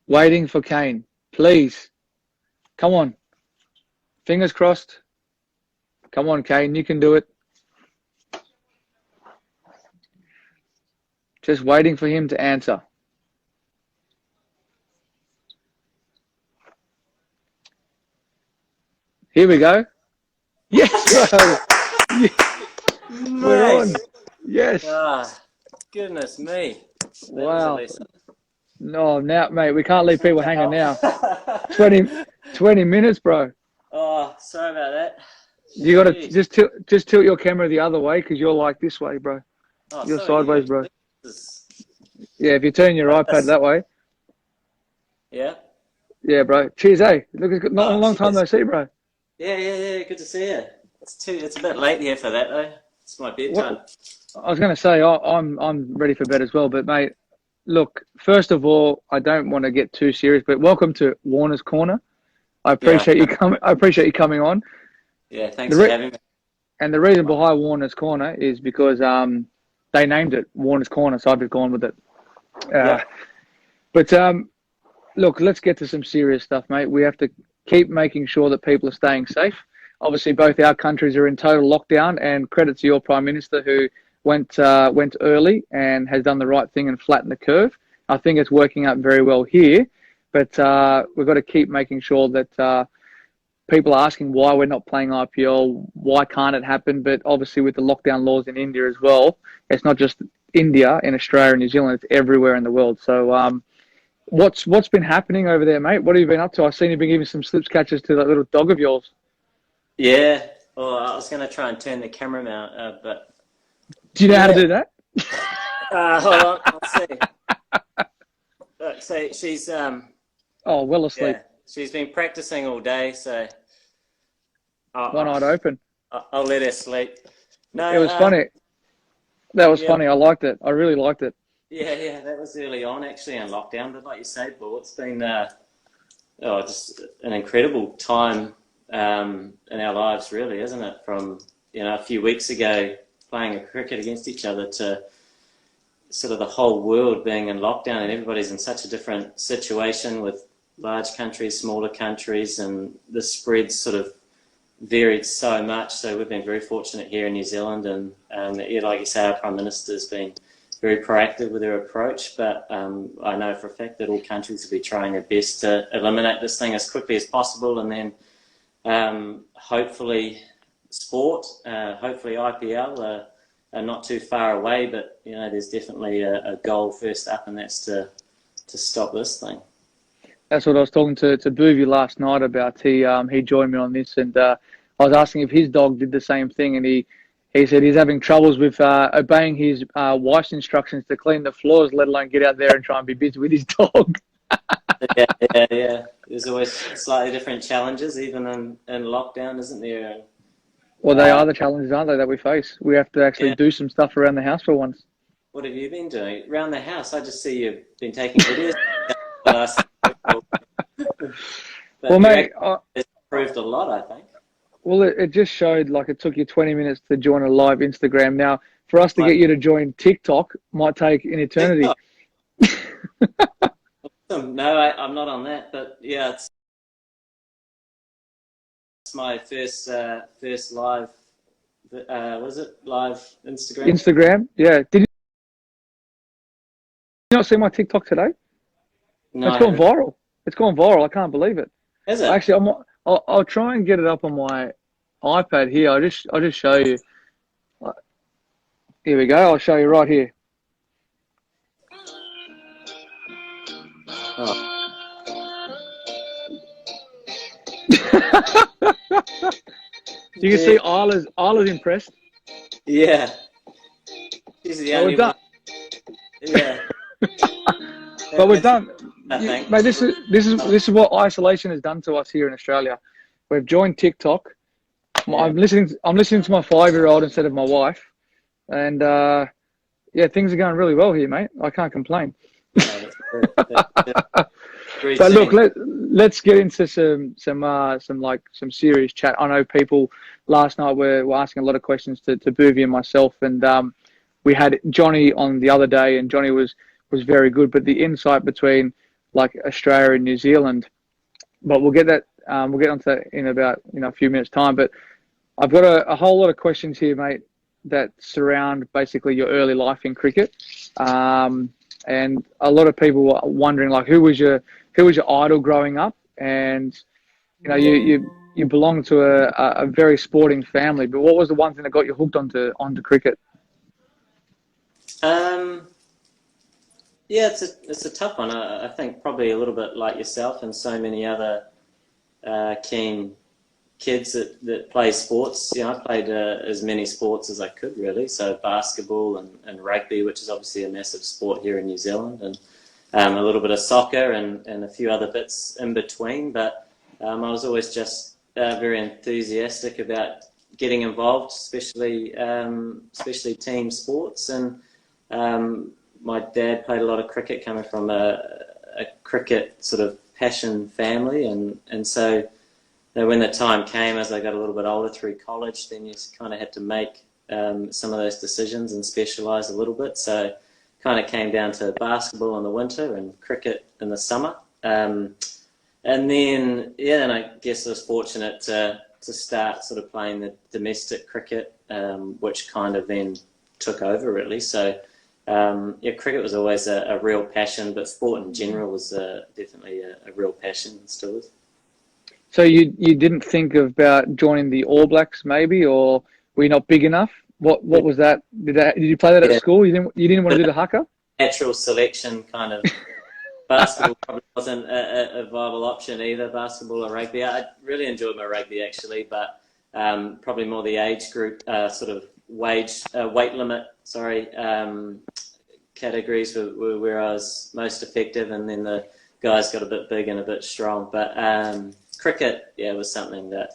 Waiting for Kane. Please. Come on. Fingers crossed. Come on, Kane. You can do it. Just waiting for him to answer. Here we go. Yes, bro. We're on. Nice. Yes. Ah, goodness me. That was a Wow. lesson. No, now, mate, we can't leave people hanging now. Oh. 20 minutes, bro. Oh, sorry about that. You got to Jeez. just tilt your camera the other way because you're like this way, bro. Oh, You're sorry. sideways, bro. This Yeah, if you turn your iPad is- that way. Yeah. Yeah, bro. Cheers, eh? Look, it's not a Oh, long time cheers. no see, bro. Yeah. Good to see you. It's a bit late here for that though. It's my bedtime. What I was going to say, I'm ready for bed as well. But mate, look, first of all, I don't want to get too serious, but welcome to Warner's Corner. I Yeah. appreciate you coming. I appreciate you coming on. Yeah. Thanks The for re- having me. and the reason behind Warner's Corner is because they named it Warner's Corner, so I've just gone with it. Uh, Yeah. but look, let's get to some serious stuff, mate. We have to keep making sure that people are staying safe. Obviously, both our countries are in total lockdown, and credit to your Prime Minister who went early and has done the right thing and flattened the curve. I think it's working out very well here, but we've got to keep making sure that people are asking why we're not playing IPL, why can't it happen? But obviously, with the lockdown laws in India as well, it's not just India, in Australia and New Zealand, it's everywhere in the world. So, what's been happening over there, mate? What have you been up to? I've seen you've been giving some slips catches to that little dog of yours. Yeah. Well, I was going to try and turn the camera mount, but Do you know how to yeah. do that? Hold on. I'll see. Look, so she's Oh, well asleep. yeah, she's been practicing all day, so One I'll, eyed open. I'll let her sleep. No, It was funny. That was yeah, funny. I liked it. I really liked it. yeah, that was early on actually in lockdown. But like you say, Paul, it's been just an incredible time in our lives, really, isn't it? From a few weeks ago playing a cricket against each other to sort of the whole world being in lockdown and everybody's in such a different situation with large countries, smaller countries, and the spread sort of varied so much. So we've been very fortunate here in New Zealand, and yeah, like you say, our Prime Minister's been very proactive with her approach. But I know for a fact that all countries will be trying their best to eliminate this thing as quickly as possible, and then hopefully hopefully IPL are not too far away. But there's definitely a goal first up, and that's to stop this thing. That's what I was talking to Boovy last night about. He joined me on this, and I was asking if his dog did the same thing, and he said he's having troubles with obeying his wife's instructions to clean the floors, let alone get out there and try and be busy with his dog. Yeah. There's always slightly different challenges, even in lockdown, isn't there? Well, they are the challenges, aren't they, that we face? We have to actually Yeah. do some stuff around the house for once. What have you been doing around the house? I just see you've been taking videos. Last but Well, mate, it's improved a lot, I think. well, it just showed like it took you 20 minutes to join a live Instagram. Now, for us to get you to join TikTok might take an eternity. No, I'm not on that, but yeah, it's my first live. Was it live Instagram? Instagram, yeah. Did you not see my TikTok today? No, It's gone viral. It's gone viral. I can't believe it. is it? Actually, I'll try and get it up on my iPad here. I'll just show you. Here we go. I'll show you right here. Oh. You can see Isla's impressed. Yeah, she's the Well, only we're done. one. Yeah, But we're done. I think. Mate, this is what isolation has done to us here in Australia. We've joined TikTok. Yeah. I'm listening to my 5-year-old instead of my wife, and yeah, things are going really well here, mate. I can't complain. Yeah, But look, let's get into some serious chat. I know people last night were asking a lot of questions to Boovy and myself, and we had Johnny on the other day, and Johnny was very good. But the insight between like Australia and New Zealand. But we'll get that. We'll get onto that in about a few minutes' time. But I've got a whole lot of questions here, mate, that surround basically your early life in cricket. And a lot of people were wondering, like, who was your idol growing up? And you belong to a very sporting family. But what was the one thing that got you hooked onto cricket? Yeah, it's a tough one. I think probably a little bit like yourself and so many other keen kids that play sports. I played as many sports as I could, really. So basketball and rugby, which is obviously a massive sport here in New Zealand, and a little bit of soccer and a few other bits in between. But I was always just very enthusiastic about getting involved, especially team sports. And my dad played a lot of cricket, coming from a cricket sort of passion family, and so when the time came, as I got a little bit older through college, then you kind of had to make some of those decisions and specialise a little bit. So kind of came down to basketball in the winter and cricket in the summer. And then I guess I was fortunate to start sort of playing the domestic cricket, which kind of then took over, really. So cricket was always a real passion, but sport in general was definitely a real passion and still is. So you didn't think about joining the All Blacks, maybe, or were you not big enough? What was that? Did you play that at school? You didn't want to do the haka? Natural selection kind of. Basketball probably wasn't a viable option either, basketball or rugby. I really enjoyed my rugby, actually, but probably more the age group sort of weight limit, categories were where I was most effective, and then the guys got a bit big and a bit strong. But cricket, was something that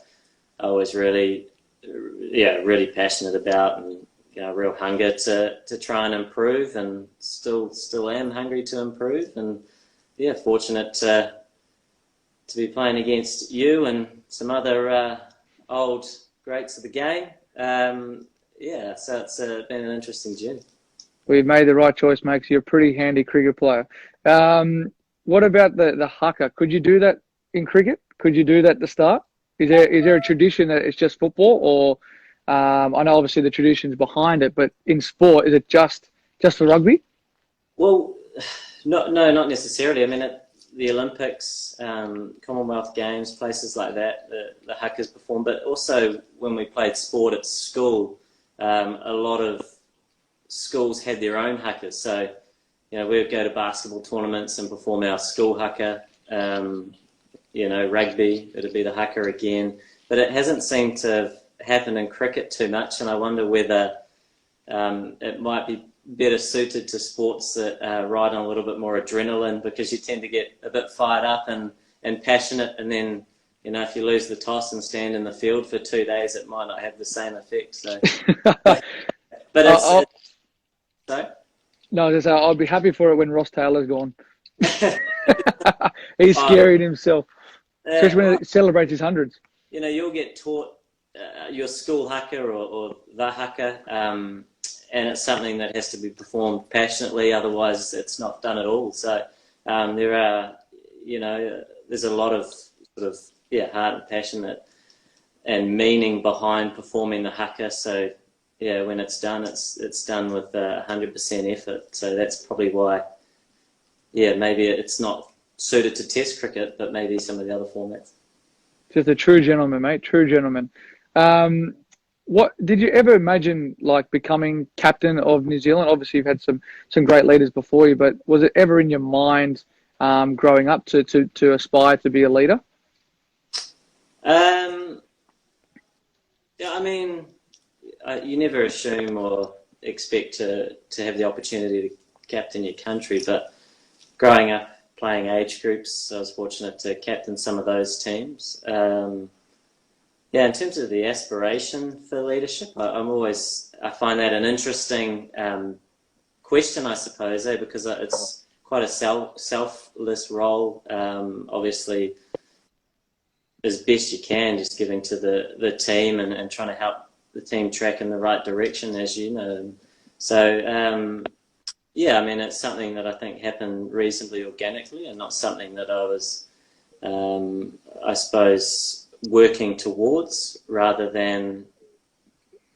I was really passionate about, and real hunger to try and improve, and still am hungry to improve, and fortunate to be playing against you and some other old greats of the game. So it's been an interesting journey. We've made the right choice, mate, 'cause you're a pretty handy cricket player. What about the haka? Could you do that in cricket? Could you do that at the start? Is there a tradition that it's just football, or I know obviously the tradition's behind it, but in sport, is it just for rugby? Well, no, not necessarily. I mean, at the Olympics, Commonwealth Games, places like that, the haka's performed. But also when we played sport at school, a lot of schools had their own hakas. So, we would go to basketball tournaments and perform our school haka. Rugby, it'd be the haka again. But it hasn't seemed to happen in cricket too much, and I wonder whether it might be better suited to sports that ride on a little bit more adrenaline, because you tend to get a bit fired up and passionate, and then if you lose the toss and stand in the field for 2 days, it might not have the same effect. So, but it's so. No, I'll be happy for it when Ross Taylor's gone. He's scary in himself, especially when he celebrates his hundreds. You'll get taught your school haka or the haka, and it's something that has to be performed passionately, otherwise it's not done at all. So there are, there's a lot of sort of heart and passion and meaning behind performing the haka. So when it's done, it's done with 100% effort. So that's probably why, maybe it's not suited to Test cricket, but maybe some of the other formats. Just a true gentleman, mate. True gentleman. What did you ever imagine, like, becoming captain of New Zealand? Obviously, you've had some great leaders before you, but was it ever in your mind growing up to aspire to be a leader? I mean, you never assume or expect to have the opportunity to captain your country, but growing up playing age groups, I was fortunate to captain some of those teams. In terms of the aspiration for leadership, I find that an interesting question, I suppose, because it's quite a selfless role. Obviously, as best you can, just giving to the team and trying to help the team track in the right direction, as you know. So, yeah, I mean, it's something that I think happened reasonably organically, and not something that I was, I suppose, working towards, rather than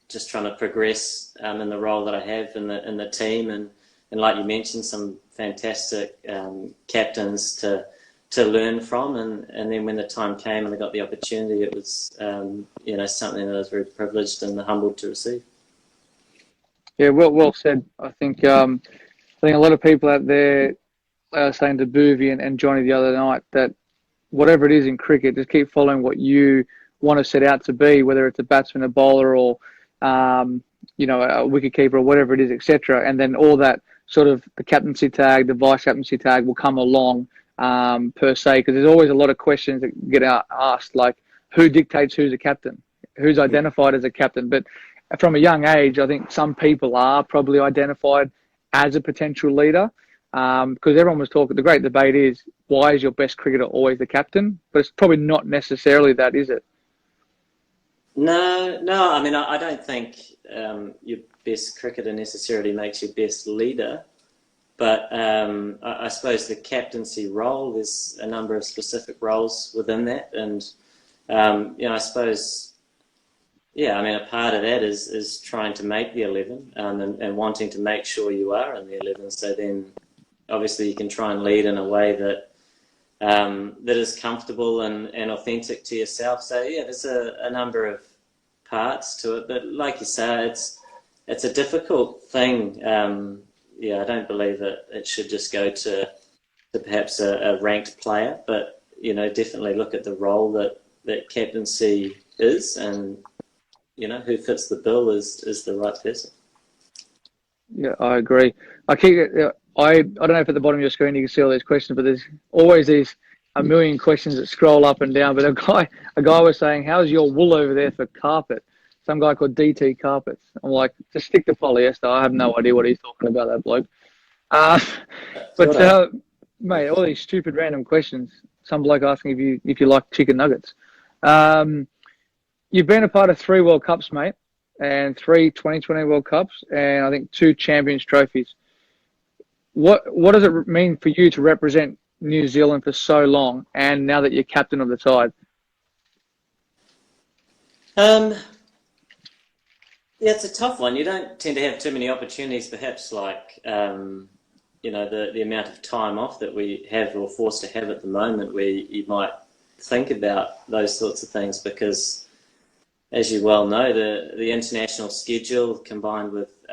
just trying to progress in the role that I have in the team, and like you mentioned, some fantastic captains to learn from, and then when the time came and I got the opportunity, it was something that I was very privileged and humbled to receive. Yeah, well said. I think a lot of people out there are saying to Boovy and Johnny the other night that whatever it is in cricket, just keep following what you want to set out to be, whether it's a batsman, a bowler, or a wicketkeeper, or whatever it is, etc. And then all that sort of the captaincy tag, the vice captaincy tag will come along per se, because there's always a lot of questions that get asked, like who dictates who's a captain, who's identified as a captain. But from a young age, I think some people are probably identified as a potential leader. Because everyone was talking, the great debate is, why is your best cricketer always the captain? But it's probably not necessarily that, is it? No. I mean, I don't think your best cricketer necessarily makes your best leader, but I suppose the captaincy role, there's a number of specific roles within that, and I suppose, yeah, I mean, a part of that is trying to make the 11, and wanting to make sure you are in the 11. So then, obviously, you can try and lead in a way that that is comfortable and authentic to yourself. So yeah, there's a number of parts to it, but like you say, it's a difficult thing. I don't believe that it should just go to perhaps a ranked player, but definitely look at the role that captaincy is, and who fits the bill is the right person. Yeah, I agree. I don't know if at the bottom of your screen you can see all these questions, but there's always these a million questions that scroll up and down. But a guy was saying, "How's your wool over there for carpet?" Some guy called DT Carpets. I'm like, just stick to polyester. I have no idea what he's talking about, that bloke. Uh, but mate, all these stupid random questions. Some bloke asking if you like chicken nuggets. You've been a part of 3 World Cups, mate, and 3 2020 World Cups, and I think 2 Champions trophies. What does it mean for you to represent New Zealand for so long, and now that you're captain of the side? Yeah, it's a tough one. You don't tend to have too many opportunities, perhaps, like the amount of time off that we have or forced to have at the moment, where you might think about those sorts of things, because, as you well know, the international schedule combined with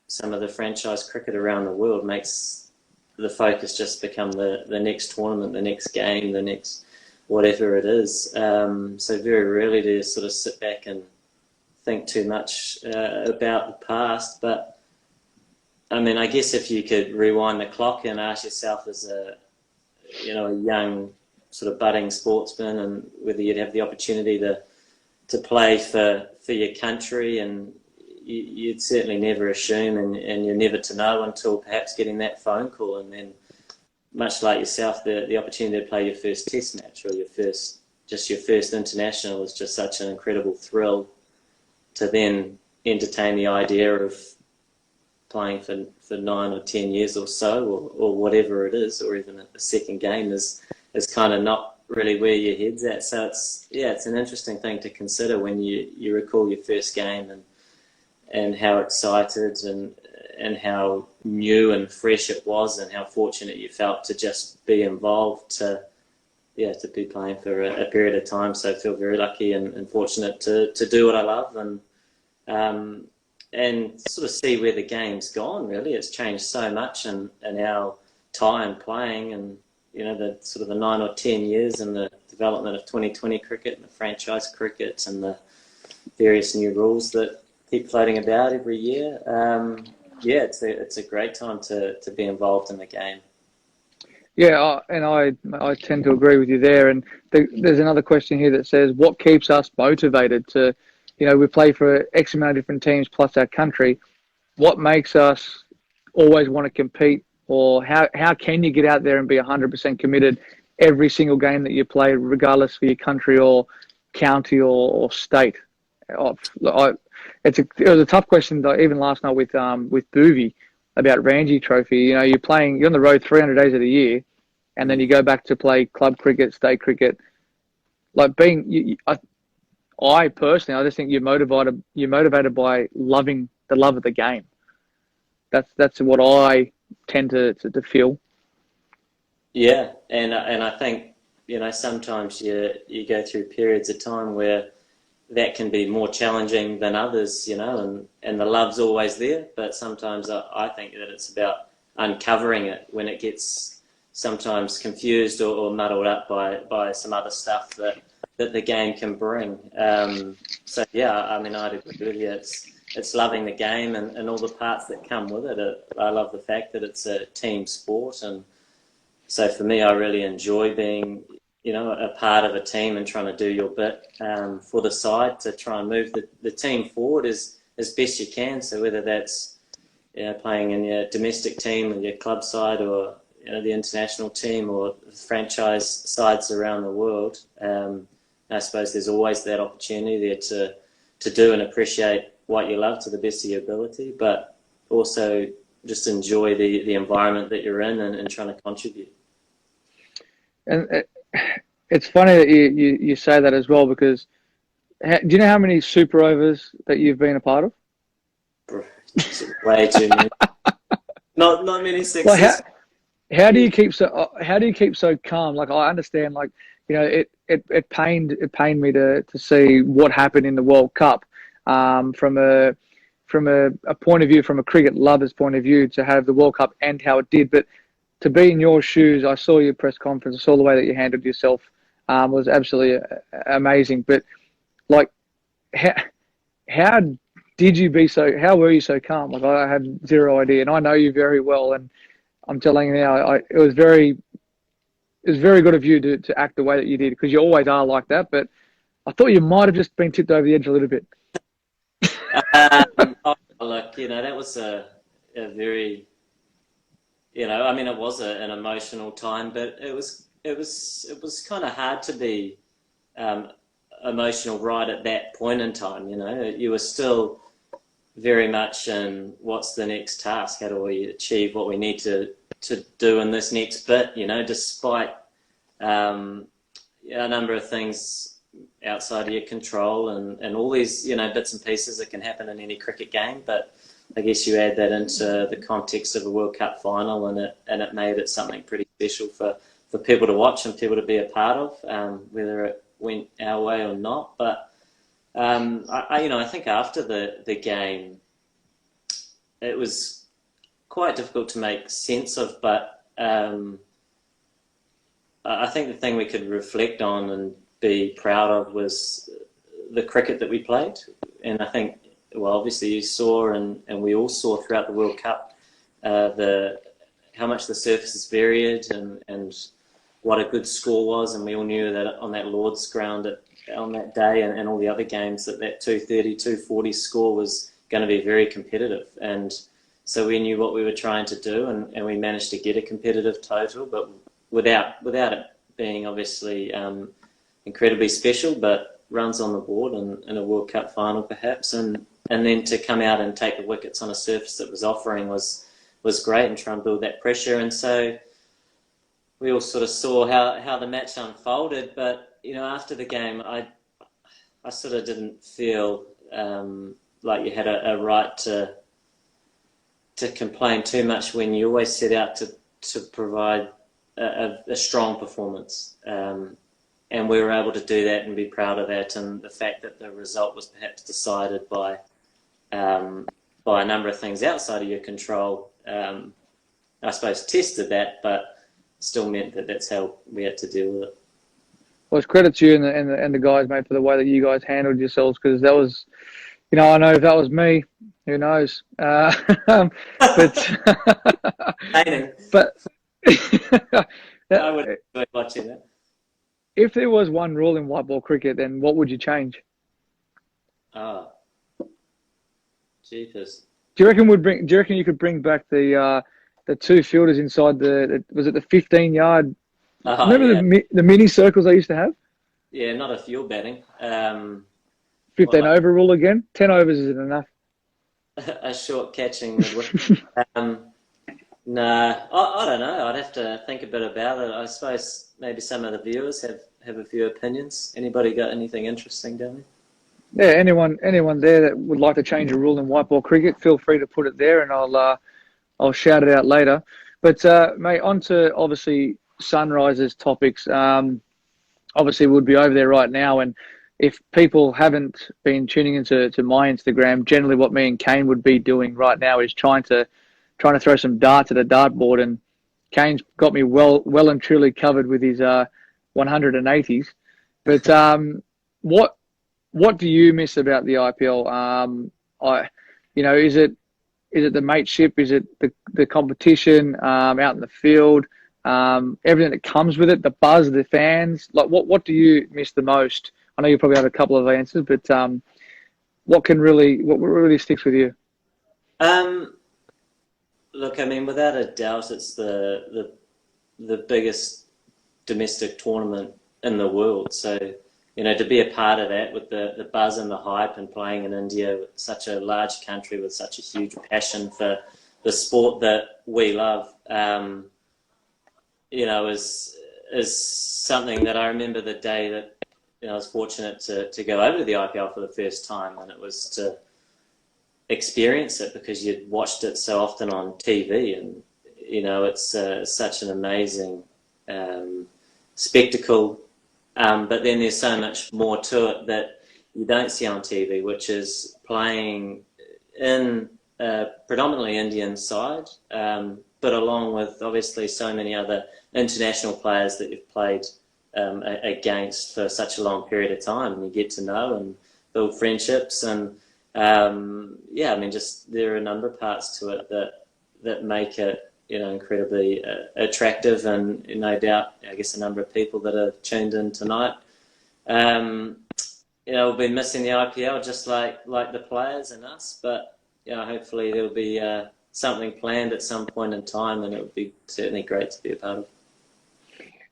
some of the franchise cricket around the world makes the focus just become the next tournament, the next game, the next whatever it is. So very rarely do you sort of sit back and think too much about the past. But I mean, I guess if you could rewind the clock and ask yourself, as a young sort of budding sportsman, and whether you'd have the opportunity to play for your country, and you'd certainly never assume, and you're never to know until perhaps getting that phone call, and then, much like yourself, the opportunity to play your first test match, or your first international, is just such an incredible thrill. To then entertain the idea of playing for 9 or 10 years or so, or whatever it is, or even a second game, is kind of not really where your head's at. So it's an interesting thing to consider when you recall your first game, and how excited and how new and fresh it was, and how fortunate you felt to just be involved, to be playing for a period of time. So I feel very lucky and fortunate to do what I love, and sort of see where the game's gone. Really, it's changed so much in our time playing, and the sort of the 9 or 10 years, and the development of 2020 cricket and the franchise cricket, and the various new rules that keep floating about every year. It's a great time to be involved in the game. Yeah, and I tend to agree with you there. And there's another question here that says, what keeps us motivated to, we play for X amount of different teams plus our country. What makes us always want to compete, or how can you get out there and be 100% committed every single game that you play, regardless for your country or county or state? It was a tough question, even last night with Boovy. about Ranji Trophy. You know, you're on the road 300 days of the year, and then you go back to play club cricket, state cricket. Like I personally, I just think you're motivated by the love of the game. That's what I tend to feel. Yeah, and I think, you know, sometimes you go through periods of time where that can be more challenging than others, you know, and the love's always there, but sometimes I think that it's about uncovering it when it gets sometimes confused or muddled up by some other stuff that the game can bring. So yeah, I mean, I'd agree with you. It's loving the game and all the parts that come with it. I love the fact that it's a team sport, and so for me, I really enjoy being, you know, a part of a team and trying to do your bit for the side to try and move the team forward as best you can. So whether that's, you know, playing in your domestic team or your club side, or, you know, the international team or franchise sides around the world, I suppose there's always that opportunity there to do and appreciate what you love to the best of your ability, but also just enjoy the environment that you're in and trying to contribute. And it's funny that you say that as well, because do you know how many super overs that you've been a part of? Way too many. Not many sixes. Well, how do you keep so calm? Like, I understand, like, you know, it pained me to see what happened in the World Cup, from a point of view, from a cricket lover's point of view, to have the World Cup and how it did. But to be in your shoes, I saw your press conference, I saw the way that you handled yourself, was absolutely amazing. But like, how were you so calm? Like, I had zero idea, and I know you very well, and I'm telling you now, it was very good of you to act the way that you did, because you always are like that. But I thought you might have just been tipped over the edge a little bit. Look, you know, that was a very, you know, I mean, it was an emotional time, but it was kind of hard to be emotional right at that point in time. You know, you were still very much in what's the next task? How do we achieve what we need to do in this next bit? You know, despite a number of things outside of your control and all these, you know, bits and pieces that can happen in any cricket game. But I guess you add that into the context of a World Cup final, and it made it something pretty special for people to watch and people to be a part of, whether it went our way or not. But I think after the game, it was quite difficult to make sense of. But I think the thing we could reflect on and be proud of was the cricket that we played. And I think, well, obviously you saw, and we all saw throughout the World Cup, how much the surfaces varied and what a good score was. And we all knew that on that Lord's ground on that day and all the other games that 230, 240 score was going to be very competitive. And so we knew what we were trying to do, and we managed to get a competitive total, but without it being obviously incredibly special, but runs on the board in a World Cup final perhaps, and then to come out and take the wickets on a surface that was offering was great, and try and build that pressure. And so we all sort of saw how the match unfolded. But, you know, after the game, I sort of didn't feel like you had a right to complain too much when you always set out to provide a strong performance. And we were able to do that and be proud of that. And the fact that the result was perhaps decided by a number of things outside of your control, I suppose tested that, but still meant that that's how we had to deal with it. Well, it's credit to you and the guys, mate, for the way that you guys handled yourselves, because that was, you know, I know if that was me, who knows? But I would enjoy watching that. If there was one rule in white ball cricket, then what would you change? Jeepers. Do you reckon you could bring back the two fielders inside was it the 15-yard? Remember the mini circles they used to have? Yeah, not if you're batting. 15 over rule again. 10 overs isn't enough. a short catching midweek. Um, no, I don't know. I'd have to think a bit about it. I suppose maybe some of the viewers have a few opinions. Anybody got anything interesting down Yeah, anyone there that would like to change a rule in white ball cricket, feel free to put it there, and I'll shout it out later. But mate, on to obviously Sunrisers topics. Obviously, we'd be over there right now, and if people haven't been tuning into my Instagram, generally what me and Kane would be doing right now is trying to throw some darts at a dartboard, and Kane's got me well and truly covered with his 180s. But what do you miss about the IPL? Is it the mateship? Is it the competition out in the field? Everything that comes with it, the buzz, the fans. Like, what do you miss the most? I know you probably have a couple of answers, but what really sticks with you? there? Look, I mean, without a doubt, it's the biggest domestic tournament in the world. So, to be a part of that with the buzz and the hype and playing in India, with such a large country with such a huge passion for the sport that we love, is something that I remember the day that I was fortunate to go over to the IPL for the first time, and it was to experience it because you'd watched it so often on TV, and it's such an amazing spectacle. But then there's so much more to it that you don't see on TV, which is playing in a predominantly Indian side, but along with obviously so many other international players that you've played against for such a long period of time, and you get to know and build friendships. And I mean, just there are a number of parts to it that make it incredibly attractive, and no doubt, I guess, a number of people that are tuned in tonight, we'll be missing the IPL just like the players and us. But hopefully there'll be something planned at some point in time, and it would be certainly great to be a part of.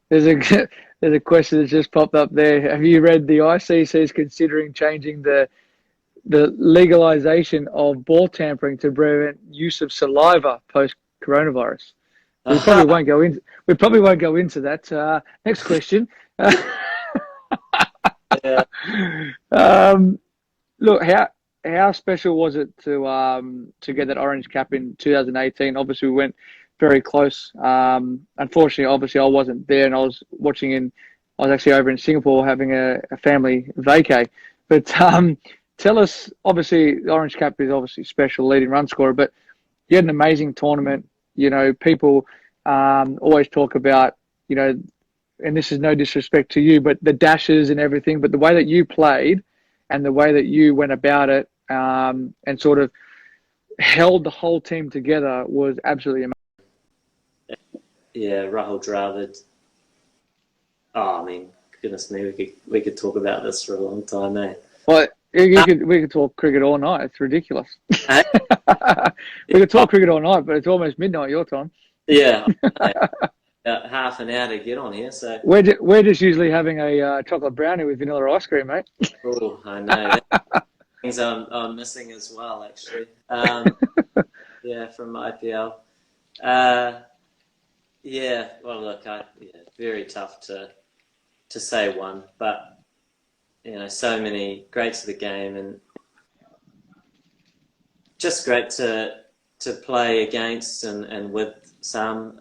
There's a question that just popped up there. Have you read the ICC is considering changing the legalization of ball tampering to prevent use of saliva post coronavirus? We probably won't go into. We probably won't go into that. Next question. Yeah. Look, how special was it to get that orange cap in 2018? Obviously, we went very close. Unfortunately, obviously, I wasn't there, and I was watching I was actually over in Singapore having a family vacay. But tell us, obviously, the orange cap is obviously special, leading run scorer, but you had an amazing tournament. People always talk about, and this is no disrespect to you, but the dashes and everything, but the way that you played and the way that you went about it and sort of held the whole team together was absolutely amazing. Yeah, Rahul Dravid. Oh, I mean, goodness me, we could talk about this for a long time, eh? Well, we could talk cricket all night. It's ridiculous. We could talk cricket all night, but it's almost midnight your time. Yeah, about half an hour to get on here. So we're just usually having a chocolate brownie with vanilla ice cream, mate. Oh, I know. Things I'm missing as well, actually. Yeah, from IPL. Yeah, well, look, very tough to say one, but so many greats of the game, and just great to play against and with some,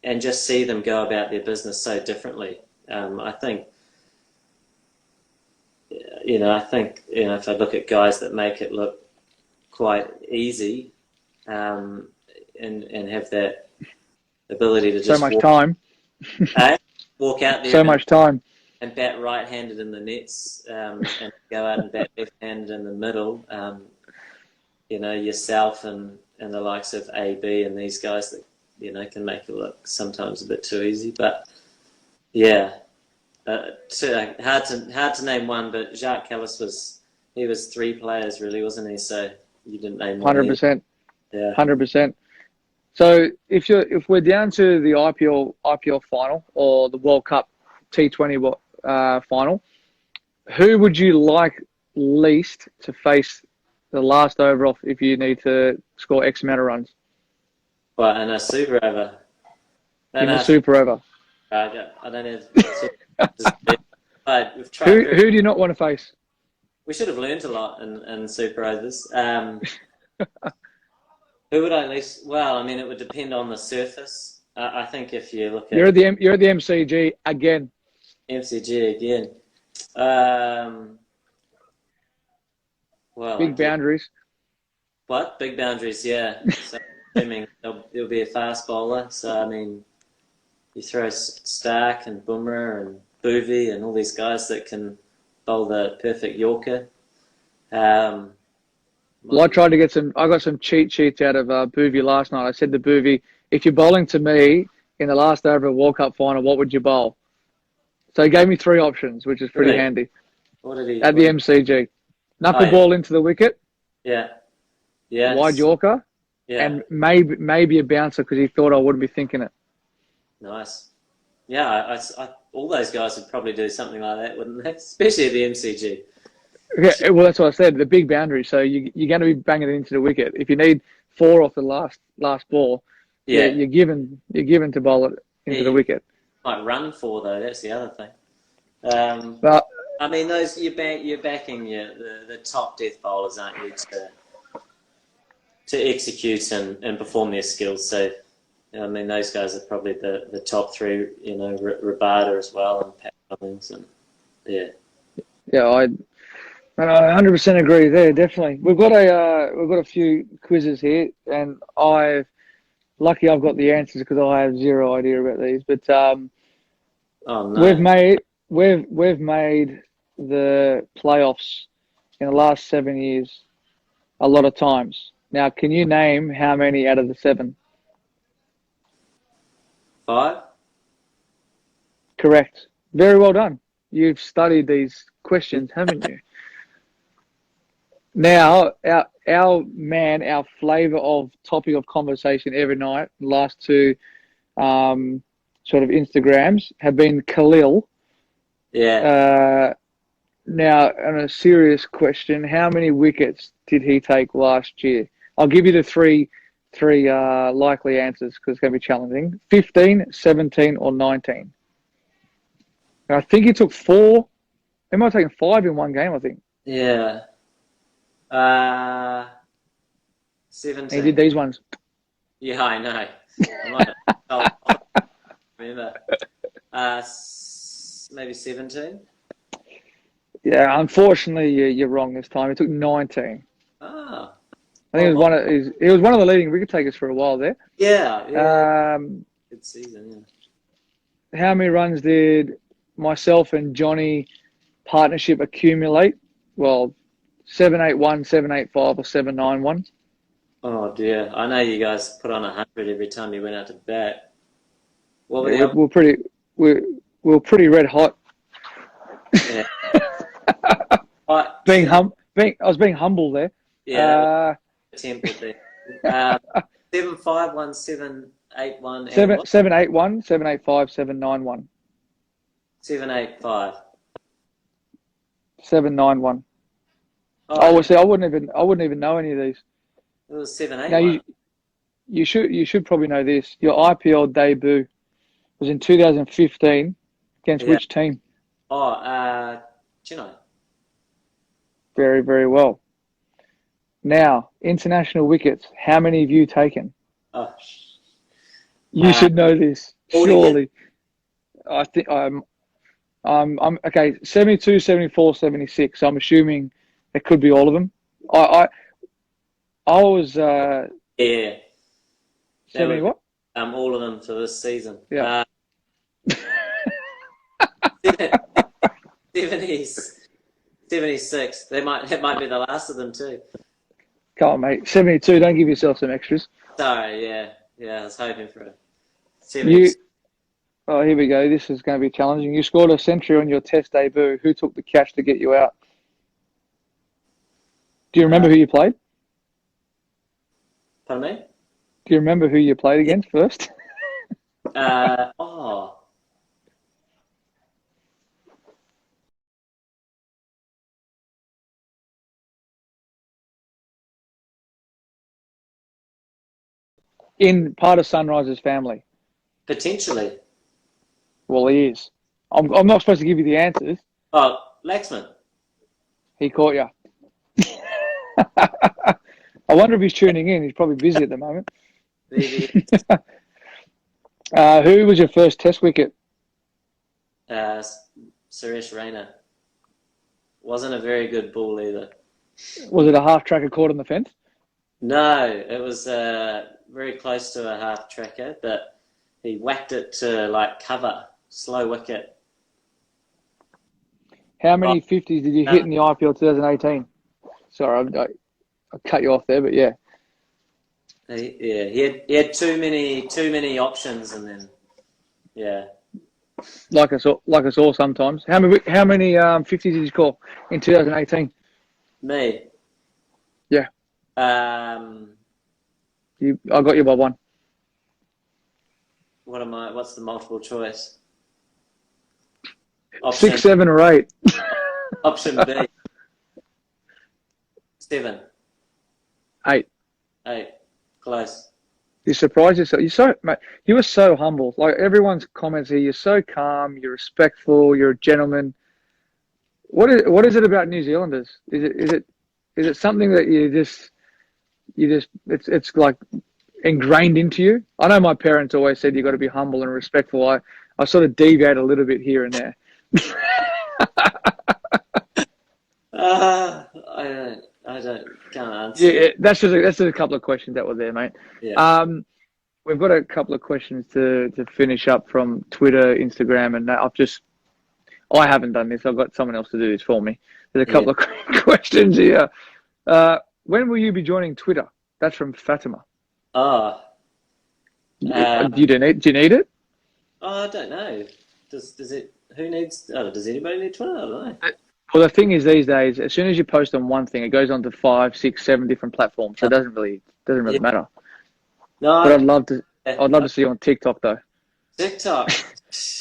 and just see them go about their business so differently. I think if I look at guys that make it look quite easy, and have that ability to just so much time, walk out there, so much time, and bat right-handed in the nets, and go out and bat left-handed in the middle. Yourself and the likes of AB and these guys that can make it look sometimes a bit too easy. But yeah, hard to name one. But Jacques Kallis was three players really, wasn't he? So you didn't name one. 100%. Yeah, 100%. So if we're down to the IPL final or the World Cup T20 final, who would you like least to face the last over off if you need to score X amount of runs But in a super over. in the super over. I don't have. We've tried Who do you not want to face? We should have learned a lot in super overs. Who would I least? Well, I mean, it would depend on the surface. I think if you look You're at at the MCG again. MCG again, well, Big boundaries. What? Big boundaries, yeah. So assuming there'll be a fast bowler. So I mean, you throw Stark and Bumrah and Boovy and all these guys that can bowl the perfect Yorker. Well, I tried to get I got some cheat sheets out of Boovy last night. I said to Boovy, if you're bowling to me in the last over of a World Cup final, what would you bowl? So he gave me 3 options, which is pretty handy. What did he? At the MCG. Knuckleball into the wicket. Yeah. Yeah. Wide Yorker. Yeah. And maybe a bouncer because he thought I wouldn't be thinking it. Nice. Yeah, all those guys would probably do something like that, wouldn't they? Especially at the MCG. Yeah, well, that's what I said. The big boundary. So you're going to be banging it into the wicket. If you need 4 off the last ball, you're given to bowl it into the wicket. Might run 4 though. That's the other thing. But I mean, you're backing the top death bowlers, aren't you, to execute and perform their skills. So, I mean, those guys are probably the top 3. You know, Rabada as well, and Pat Cummins, and yeah. Yeah, I 100% agree there. Definitely, we've got a few quizzes here, and lucky I've got the answers because I have zero idea about these. But Oh no, we've made the playoffs in the last 7 years a lot of times. Now, can you name how many out of the 7? 5. Correct. Very well done. You've studied these questions, haven't you? Now, our flavour of topic of conversation every night, last 2 sort of Instagrams have been Khalil. Yeah. Now, on a serious question, how many wickets did he take last year? I'll give you the three likely answers because it's going to be challenging. 15, 17, or 19. And I think he took 4. He might have taken 5 in one game, I think. Yeah. 17. He did these ones. Yeah, I know. I might have remember. Maybe 17. Yeah, unfortunately, you're wrong this time. He took 19. Ah. I think he was one of the leading wicket takers for a while there. Yeah. Good season. Yeah. How many runs did myself and Johnny partnership accumulate? Well, 781, 785, or 791. Oh dear, I know you guys put on 100 every time you went out to bat. What were Yeah, we're pretty red hot. Yeah. I was being humble there. Yeah. Attempt would be 751, 781, 781, 785, 791. 785. 791. Oh, well, see, I wouldn't even know any of these. It was 781. Now you should probably know this. Your IPL debut was in 2015 against which team? Chennai. Very, very well. Now, international wickets. How many have you taken? Oh, you should know this, 40. surely. I think I'm okay. 72, 74, 76. So I'm assuming it could be all of them. I was 70 what? All of them for this season. Yeah. 76. That might be the last of them too. Come on, mate. 72. Don't give yourself some extras. Sorry, yeah. I was hoping for it. 70. Oh, here we go. This is going to be challenging. You scored a century on your Test debut. Who took the catch to get you out? Do you remember who you played? Pardon me? Do you remember who you played against first? in part of Sunrise's family? Potentially. Well, he is. I'm not supposed to give you the answers. Oh, Laxman. He caught you. I wonder if he's tuning in. He's probably busy at the moment. Maybe. Who was your first Test wicket? Suresh Raina. Wasn't a very good ball either. Was it a half tracker caught on the fence? No, it was very close to a half tracker, but he whacked it to like cover, slow wicket. How many 50s did you hit in the IPL 2018? Sorry, I cut you off there, but yeah. He had too many options, and then yeah. Like us all sometimes. How many 50s did you score in 2018? Me. Yeah. I got you by one. What's the multiple choice? 6, 7, or 8. Option B. 7. 8. 8. Close. You surprised yourself. Mate, you were so humble. Like everyone's comments here, you're so calm, you're respectful, you're a gentleman. What is it about New Zealanders? Is it something that you just it's like ingrained into you? I know my parents always said you got to be humble and respectful. I sort of deviate a little bit here and there. Can't answer. Yeah, that's just a couple of questions that were there, mate. Yeah. We've got a couple of questions to finish up from Twitter, Instagram, and I haven't done this. I've got someone else to do this for me. There's a couple of questions here. When will you be joining Twitter? That's from Fatima. Oh. Do you need it? Oh, I don't know. Does it? Who needs? Oh, does anybody need Twitter? I don't know. Well, the thing is, these days, as soon as you post on one thing, it goes on to 5, 6, 7 different platforms. So it doesn't really matter. No. But I'd love to see you on TikTok though. TikTok.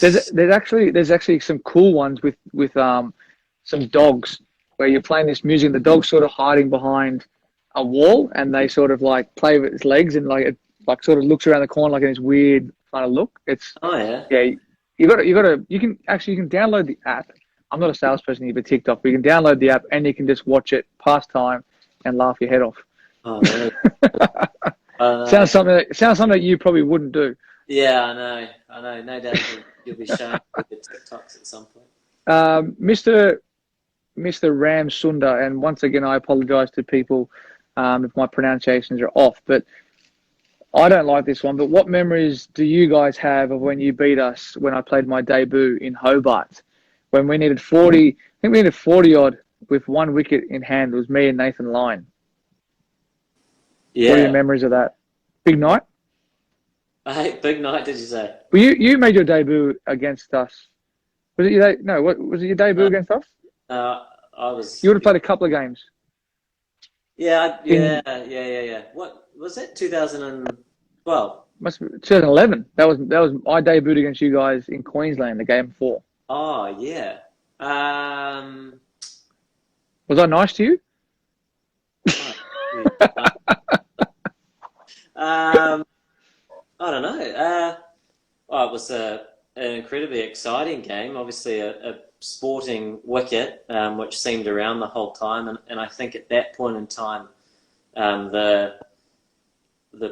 There's actually some cool ones with some dogs where you're playing this music and the dog's sort of hiding behind a wall and they sort of like play with its legs and it sort of looks around the corner like in this weird kind of look. You can download the app. I'm not a salesperson here for TikTok, but you can download the app and you can just watch it, pass time, and laugh your head off. Oh, really? Sounds something that you probably wouldn't do. Yeah, I know. No doubt you'll be showing with the TikToks at some point. Mr. Ram Sunda, and once again, I apologise to people if my pronunciations are off, but I don't like this one. But what memories do you guys have of when you beat us when I played my debut in Hobart? When we needed 40, I think we needed 40 odd with one wicket in hand. It was me and Nathan Lyon. Yeah. What are your memories of that? Big night? Big night, did you say? Well, you made your debut against us. Was it your debut against us? I was. You would have played a couple of games. Yeah. What was it? 2012. Must be 2011. That was I debuted against you guys in Queensland the game before. Oh yeah. Was I nice to you? I don't know. It was an incredibly exciting game. Obviously, a sporting wicket, which seemed around the whole time, and I think at that point in time, the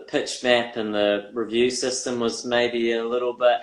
pitch map and the review system was maybe a little bit,